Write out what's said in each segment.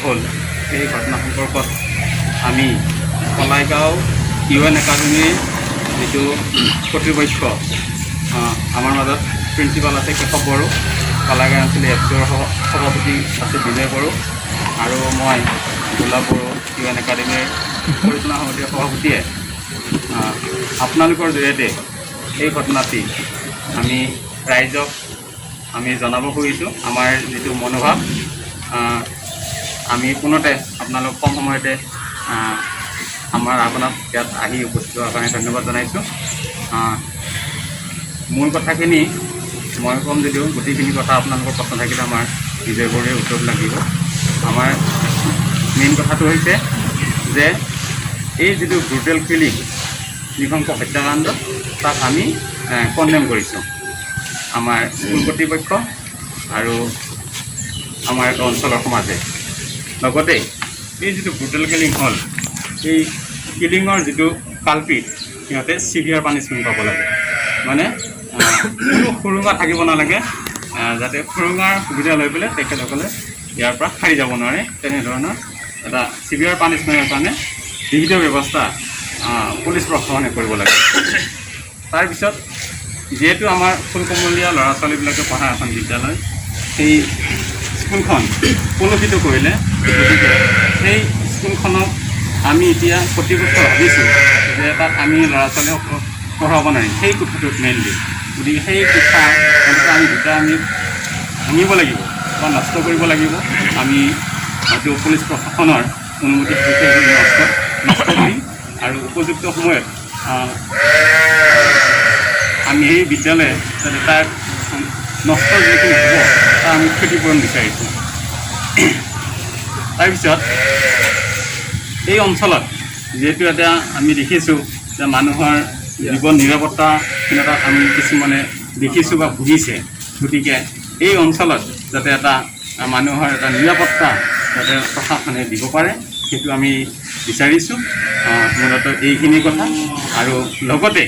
হ'ল সেই ঘটনা সম্পৰ্কত আমি কলাইগাঁও UN একাডেমীৰ যিটো কৰ্তৃপক্ষ আমাৰ মাজত প্ৰিন্সিপাল আছে কেশৱ বড়ো, কলাইগাঁও অঞ্চলৰ এফচিৰ সভাপতি আছে বিজয় বড়ো আৰু মই গোলাপ বড়ো UN একাডেমীৰ পৰিচালনা সমিতিৰ সভাপতিয়ে আপোনালোকৰ জৰিয়তে এই ঘটনাটি আমি ৰাইজক আমি জনাব খুজিছোঁ। আমাৰ যিটো মনোভাৱ আমি পুনতে আপোনালোক কম সময়তে আপোনাক ইয়াত আহি উপস্থিত হোৱাৰ কাৰণে ধন্যবাদ জনাইছোঁ। মূল কথাখিনি মই ক'ম যদিও গোটেইখিনি কথা আপোনালোকৰ প্ৰশ্ন থাকিলে আমাৰ বিজয় বড়োৱে উত্তৰ লাগিব। আমাৰ মেইন কথাটো হৈছে যে এই যিটো ব্ৰুটেল কিলিং নৃশংস হত্যাকাণ্ড তাক আমি কণ্ডেম কৰিছোঁ। আমাৰ স্কুল কৰ্তৃপক্ষ আৰু আমাৰ অঞ্চলৰ সমাজে লগতে এই যিটো ব্ৰুটেল কিলিং হ'ল এই কিলিঙৰ যিটো কালপিট সিহঁতে চিভিয়াৰ পানিছমেণ্ট পাব লাগে। মানে কোনো সুৰুঙা থাকিব নালাগে, যাতে সুৰুঙাৰ সুবিধা লৈ পেলাই তেখেতসকলে ইয়াৰ পৰা সাৰি যাব নোৱাৰে। তেনেধৰণৰ এটা চিভিয়াৰ পানিছমেণ্টৰ কাৰণে বিহিত ব্যৱস্থা পুলিচ প্ৰশাসনে কৰিব লাগে। তাৰপিছত যিহেতু আমাৰ ফুলকমলীয়া ল'ৰা ছোৱালীবিলাকে পঢ়া এখন বিদ্যালয়, সেই স্কুলখন কলুষিত কৰিলে, গতিকে সেই স্কুলখনক আমি এতিয়া কৰ্তৃপক্ষ ভাবিছোঁ যে তাত আমি ল'ৰা ছোৱালীক পঢ়াব নোৱাৰিম সেই কোঠাটোত মেইনলি। গতিকে সেই কোঠা আমি দুটা আমি ভাঙিব লাগিব বা নষ্ট কৰিব লাগিব। আমি হয়তো পুলিচ প্ৰশাসনৰ অনুমতি নষ্ট কৰিম আৰু উপযুক্ত সময়ত আমি এই বিদ্যালয়ে যাতে তাৰ নষ্ট যিখিনি হ'ব তাৰ আমি ক্ষতিপূৰণ বিচাৰিছোঁ। তাৰপিছত এই অঞ্চলত যিহেতু এতিয়া আমি দেখিছোঁ যে মানুহৰ জীৱন নিৰাপত্তাহীনতাত আমি কিছুমানে দেখিছোঁ বা ভুগিছে। গতিকে এই অঞ্চলত যাতে এটা মানুহৰ এটা নিৰাপত্তা যাতে প্ৰশাসনে দিব পাৰে সেইটো আমি বিচাৰিছোঁ। মূলতঃ এইখিনি কথা। আৰু লগতে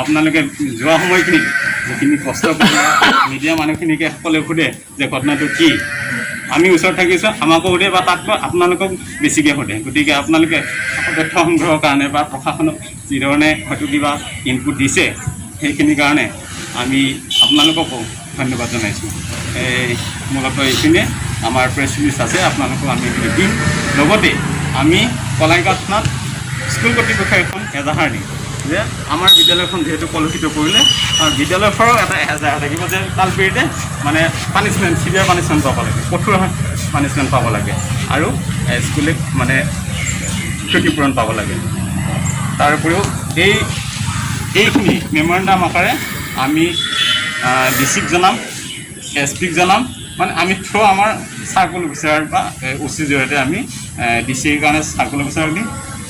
আপোনালোকে যোৱা সময়খিনিত যিখিনি কষ্ট কৰি মিডিয়া মানুহখিনিকে সকলোৱে সোধে যে ঘটনাটো কি, আমি ওচৰত থাকিছোঁ, আমাকো সোধে বা তাতকৈ আপোনালোকক বেছিকৈ সোধে। গতিকে আপোনালোকে তথ্য সংগ্ৰহৰ কাৰণে বা প্ৰশাসনক যিধৰণে হয়তো কিবা ইনপুট দিছে সেইখিনিৰ কাৰণে আমি আপোনালোককো ধন্যবাদ জনাইছোঁ। মূলতঃ এইখিনিয়ে আমাৰ প্ৰেছ ৰিলিজ আছে, আপোনালোকক আমি দিম। লগতে আমি কলাইগাঁও থানাত স্কুল কৰ্তৃপক্ষই এখন এজাহাৰ দিম যে আমাৰ বিদ্যালয়খন যিহেতু কলুষিত কৰিলে বিদ্যালয়ৰ পৰাও এটা এজাহাৰ থাকিব যে কালপিৰিতে মানে পানিছমেণ্ট চিভিয়াৰ পানিছমেণ্ট পাব লাগে, কঠোৰ পানিছমেণ্ট পাব লাগে আৰু স্কুলে মানে ক্ষতিপূৰণ পাব লাগে। তাৰ উপৰিও এইখিনি মেমৰেণ্ডাম আকাৰে আমি ডিচিক জনাম, এছপিক জনাম। মানে আমি আমাৰ চাৰ্কুল অফিচাৰ বা OCৰ জৰিয়তে আমি ডিচিৰ কাৰণে চাৰ্কুল অফিচাৰ দিম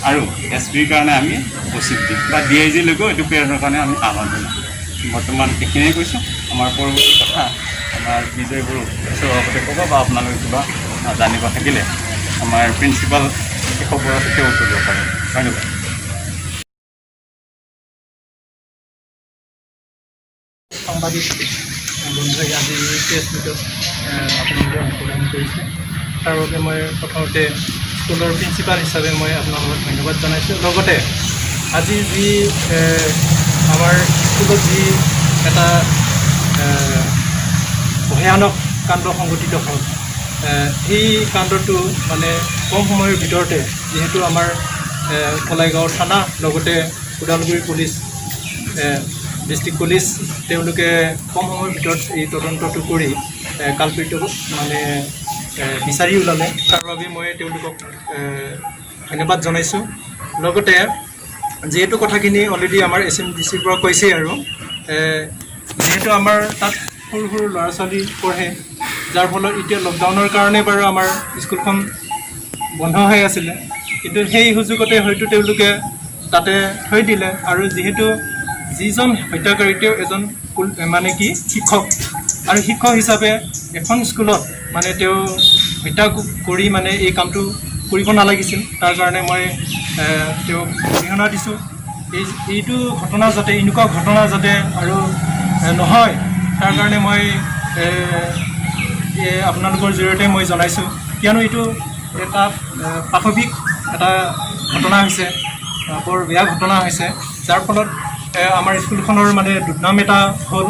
আৰু SPৰ কাৰণে আমি OCক দিম বা DIG লৈকেও এইটো প্ৰেৰণৰ কাৰণে আমি আহ্বান জনাম। বৰ্তমান এইখিনিয়ে কৈছোঁ। আমাৰ পৰৱৰ্তী কথা আমাৰ বিজয় বড়ো সভাপতি ক'ব বা আপোনালোকে কিবা জানিব থাকিলে আমাৰ প্ৰিন্সিপাল কেশৱ বড়োৰ সৈতে উত্তৰ দিব পাৰে। ধন্যবাদ। সাংবাদিক বন্ধুৱে আজি প্ৰেছ মিটত আপোনালোকে অংশগ্ৰহণ কৰিছে, তাৰ বাবে মই প্ৰথমতে স্কুলৰ প্ৰিন্সিপাল হিচাপে মই আপোনালোকক ধন্যবাদ জনাইছোঁ। লগতে আজি যি আমাৰ স্কুলত যি এটা ভয়ানক কাণ্ড সংঘটিত হ'ল, সেই কাণ্ডটো মানে কম সময়ৰ ভিতৰতে যিহেতু আমাৰ কলাইগাঁও থানা লগতে ওদালগুৰি পুলিচ ডিষ্ট্ৰিক্ট পুলিচ তেওঁলোকে কম সময়ৰ ভিতৰত এই তদন্তটো কৰি কালপিতক মানে বিচাৰি ওলালে, তাৰ বাবে মই তেওঁলোকক ধন্যবাদ জনাইছোঁ। লগতে যিহেতু কথাখিনি অলৰেডি আমাৰ SMDCৰ পৰা কৈছেই আৰু যিহেতু আমাৰ তাত সৰু সৰু ল'ৰা ছোৱালী পঢ়ে, যাৰ ফলত এতিয়া লকডাউনৰ কাৰণে বাৰু আমাৰ স্কুলখন বন্ধ হৈ আছিলে, কিন্তু সেই সুযোগতে হয়তো তেওঁলোকে তাতে থৈ দিলে। আৰু যিহেতু যিজন হত্যাকাৰী তেওঁ এজন মানে কি শিক্ষক, আৰু শিক্ষক হিচাপে এখন স্কুলত মানে তেওঁ হত্যা কৰি মানে এই কামটো কৰিব নালাগিছিল। তাৰ কাৰণে মই তেওঁক অৰিহণা দিছোঁ। এইটো ঘটনা যাতে এনেকুৱা ঘটনা যাতে আৰু নহয় তাৰ কাৰণে মই আপোনালোকৰ জৰিয়তে মই জনাইছোঁ, কিয়নো এইটো এটা পাশৱিক এটা ঘটনা হৈছে, বৰ বেয়া ঘটনা হৈছে, যাৰ ফলত আমাৰ স্কুলখনৰ মানে দুৰ্নাম এটা হ'ল,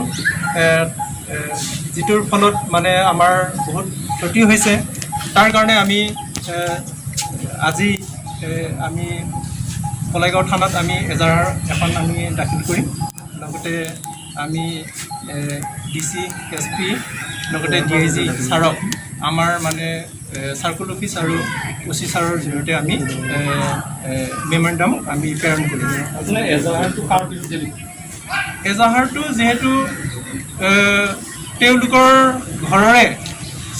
যিটোৰ ফলত মানে আমাৰ বহুত ক্ষতি হৈছে। তাৰ কাৰণে আমি আজি আমি কলাইগাঁও থানাত আমি এজাহাৰ এখন আমি দাখিল কৰিম। লগতে আমি DC, SP লগতে DIG ছাৰক আমাৰ মানে চাৰ্কুল অফিচ আৰু OC ছাৰৰ জৰিয়তে আমি মেমৰেণ্ডাম আমি প্ৰেৰণ কৰিম। এজাহাৰটো যিহেতু তেওঁলোকৰ ঘৰৰে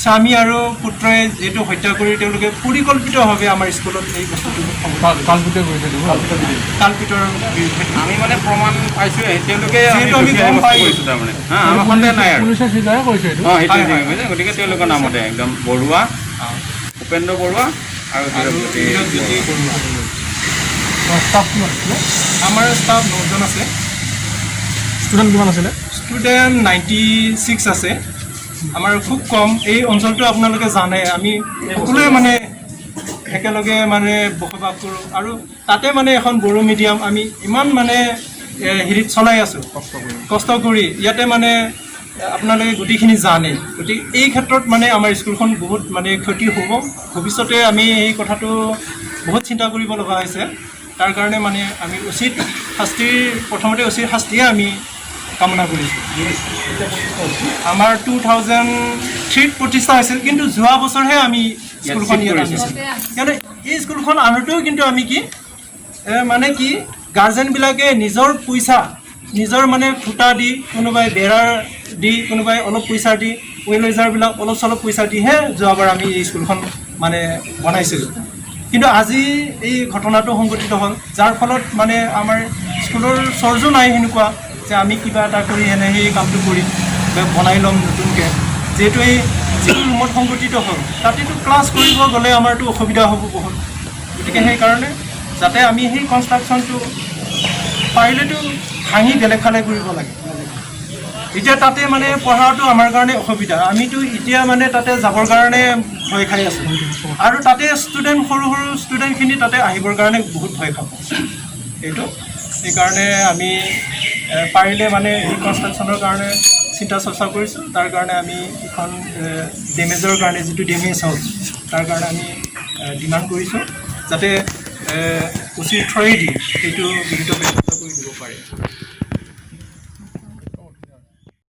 স্বামী আৰু পুত্ৰই যিহেতু হত্যা কৰি তেওঁলোকে পৰিকল্পিতভাৱে আমাৰ স্কুলত এই বস্তুটো কালপিতৰ বিৰুদ্ধে আমি মানে প্ৰমাণ পাইছোঁ, তেওঁলোকে যিহেতু আমি গম পাইছোঁ তাৰমানে আমাৰ সন্দেহ নাই আৰু হয়, গতিকে তেওঁলোকৰ নামতে একদম বৰুৱা, উপেন্দ্ৰ বৰুৱা আৰু হীৰকজ্যোতি বৰুৱা। আমাৰ ষ্টাফ 9জন আছে। ষ্টুডেণ্ট কিমান আছিলে? ষ্টুডেণ্ট 96 আছে। আমাৰ খুব কম। এই অঞ্চলটো আপোনালোকে জানে, আমি সকলোৱে মানে একেলগে মানে বসবাস কৰোঁ আৰু তাতে মানে এখন বড়ো মিডিয়াম আমি ইমান মানে হেৰিত চলাই আছোঁ কষ্ট কৰি। ইয়াতে মানে আপোনালোকে গোটেইখিনি জানে। গতিকে এই ক্ষেত্ৰত মানে আমাৰ স্কুলখন বহুত মানে ক্ষতি হ'ব। ভৱিষ্যতে আমি এই কথাটো বহুত চিন্তা কৰিব লগা হৈছে। তাৰ কাৰণে মানে আমি উচিত শাস্তিৰ প্ৰথমতে উচিত শাস্তিয়ে আমি কামনা কৰিছোঁ। আমাৰ 2003 প্ৰতিষ্ঠা হৈছিল, কিন্তু যোৱা বছৰহে আমি স্কুলখন ইয়াত আনিছোঁ। কিয়নো এই স্কুলখন আনোতেও কিন্তু আমি মানে গাৰ্জেনবিলাকে নিজৰ পইচা, নিজৰ মানে খুঁটা দি, কোনোবাই বেৰাৰ দি, কোনোবাই অলপ পইচা দি, ৱেলাইজাৰবিলাক অলপ চলপ পইচা দিহে যোৱাবাৰ আমি এই স্কুলখন মানে বনাইছিলোঁ। কিন্তু আজি এই ঘটনাটো সংঘটিত হ'ল, যাৰ ফলত মানে আমাৰ স্কুলৰ চৰ্জো নাই সেনেকুৱা যে আমি কিবা এটা কৰি সেই কামটো কৰিম বা বনাই ল'ম নতুনকৈ। যিহেতু এই যিটো ৰুমত সংঘটিত হ'ল তাতেতো ক্লাছ কৰিব গ'লে আমাৰতো অসুবিধা হ'ব বহুত। গতিকে সেইকাৰণে যাতে আমি সেই কনষ্ট্ৰাকশ্যনটো পাৰিলেতো ভাঙি বেলেগ ফালে কৰিব লাগে। এতিয়া তাতে মানে পঢ়াটো আমাৰ কাৰণে অসুবিধা। আমিতো এতিয়া মানে তাতে যাবৰ কাৰণে ভয় খাই আছোঁ, আৰু তাতে ষ্টুডেণ্ট সৰু সৰু ষ্টুডেণ্টখিনি তাতে আহিবৰ কাৰণে বহুত ভয় খাব। সেইকাৰণে আমি পাৰিলে মানে এই কনষ্ট্ৰাকশ্যনৰ কাৰণে চিন্তা চৰ্চা কৰিছোঁ। তাৰ কাৰণে আমি এখন ডেমেজৰ কাৰণে যিটো ডেমেজ হ'ল তাৰ কাৰণে আমি ডিমাণ্ড কৰিছোঁ, যাতে উচিত থ্ৰয়েদি সেইটো বিহিত ব্যৱস্থা কৰি দিব পাৰে।